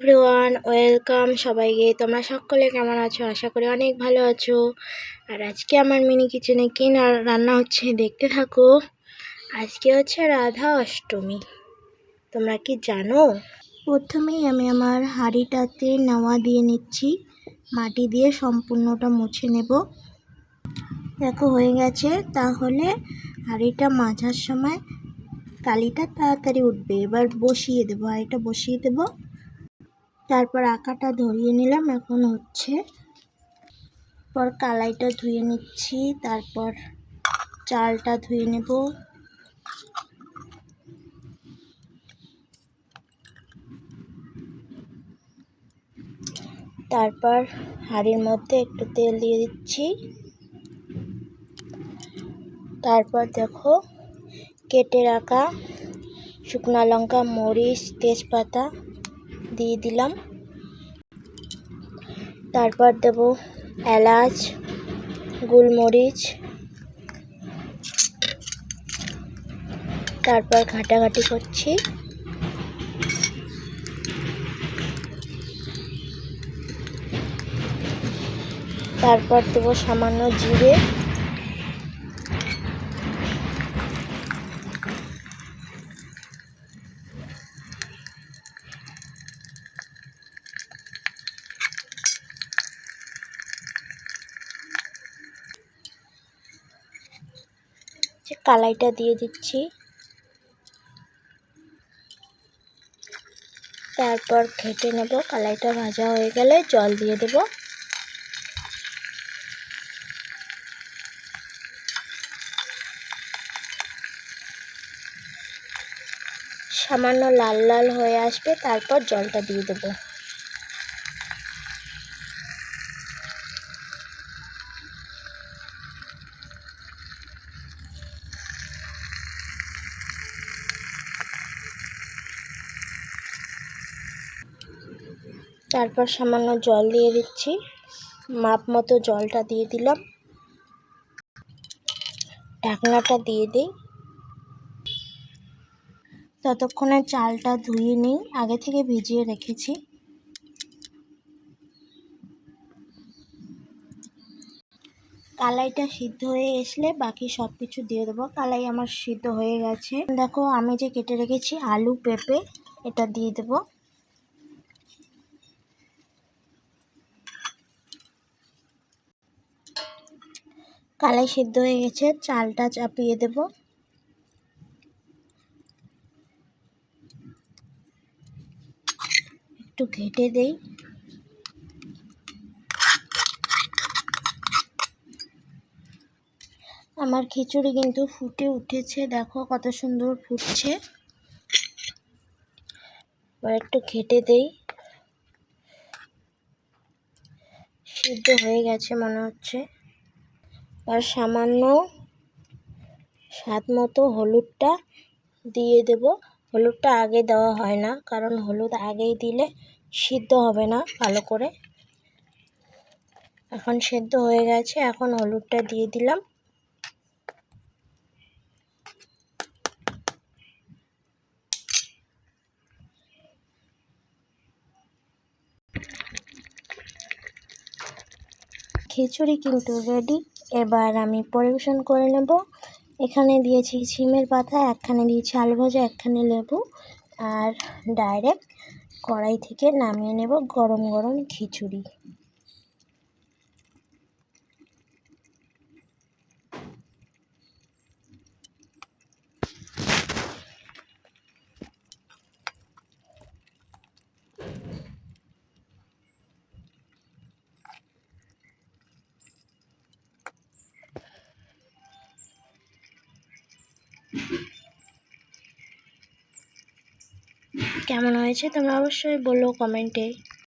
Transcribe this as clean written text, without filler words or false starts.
Everyone, welcome সবাইকে। তোমরা সকলে কেমন আছো? আশা করি অনেক ভালো আছো। আর আজকে আমার মিনি কিচেনে কি রান্না হচ্ছে দেখতে থাকো। আজকে হচ্ছে রাধা অষ্টমী। তোমরা কি জানো? প্রথমেই আমি আমার হাঁড়িটাতে নাওয়া দিয়ে নিচ্ছি, মাটি দিয়ে সম্পূর্ণটা মুছে নেব। দেখো হয়ে গেছে। তাহলে হাঁড়িটা মাজার সময় কালিটা তাড়াতাড়ি উঠবে। এবার বসিয়ে দেবো, হাঁড়িটা বসিয়ে দেবো। তারপর আঁকাটা ধরিয়ে নিলাম। এখন হচ্ছে পর কালাইটা ধুয়ে নিচ্ছি, তারপর চালটা ধুয়ে নেব। তারপর হাঁড়ির মধ্যে একটু তেল দিয়ে দিচ্ছি। তারপর দেখো কেটে রাখা শুকনো লঙ্কা, মরিচ, তেজপাতা দিয়ে দিলাম। তারপর দেব এলাচ, গোলমরিচ। তারপর ঘাটাঘাটি করছি। তারপর দেব সামান্য জিরে। কালাইটা দিয়ে দিচ্ছি। তারপর ঘেটে নেব। কালাইটা ভাজা হয়ে গেলে জল দিয়ে দেব। সামান্য লাল লাল হয়ে আসবে, তারপর জলটা দিয়ে দেব। তারপর সামান্য জল দিয়ে দিচ্ছি, মাপ মতো জলটা দিয়ে দিলাম। ঢাকনাটা দিয়ে দিই। ততক্ষণে চালটা ধুয়ে নিই, আগে থেকে ভিজিয়ে রেখেছি। কালাইটা সিদ্ধ হয়ে আসলে বাকি সব কিছু দিয়ে দেবো। কালাই আমার সিদ্ধ হয়ে গেছে। দেখো আমি যে কেটে রেখেছি আলু, পেঁপে, এটা দিয়ে দেবো। কালাই সিদ্ধ হয়ে গেছে, চালটা চাপিয়ে দেব। একটু ঘেটে দেই। আমার খিচুড়ি কিন্তু ফুটে উঠেছে, দেখো কত সুন্দর ফুটছে। এবার একটু ঘেটে দেই। সিদ্ধ হয়ে গেছে মনে হচ্ছে। আর সামান্য স্বাদ মতো হলুদটা দিয়ে দেব। হলুদটা আগে দেওয়া হয় না, কারণ হলুদ আগেই দিলে সিদ্ধ হবে না ভালো করে। এখন সিদ্ধ হয়ে গেছে, এখন হলুদটা দিয়ে দিলাম। খিচুড়ি কিন্তু রেডি। এবার আমি পরিবেশন করে নেব। এখানে দিয়েছি সিমের পাতা, একখানে দিয়েছি আলু ভাজা, একখানে লেবু, আর ডাইরেক্ট কড়াই থেকে নামিয়ে নেব গরম গরম খিচুড়ি। কেমন হয়েছে তোমরা অবশ্যই বলো কমেন্টে।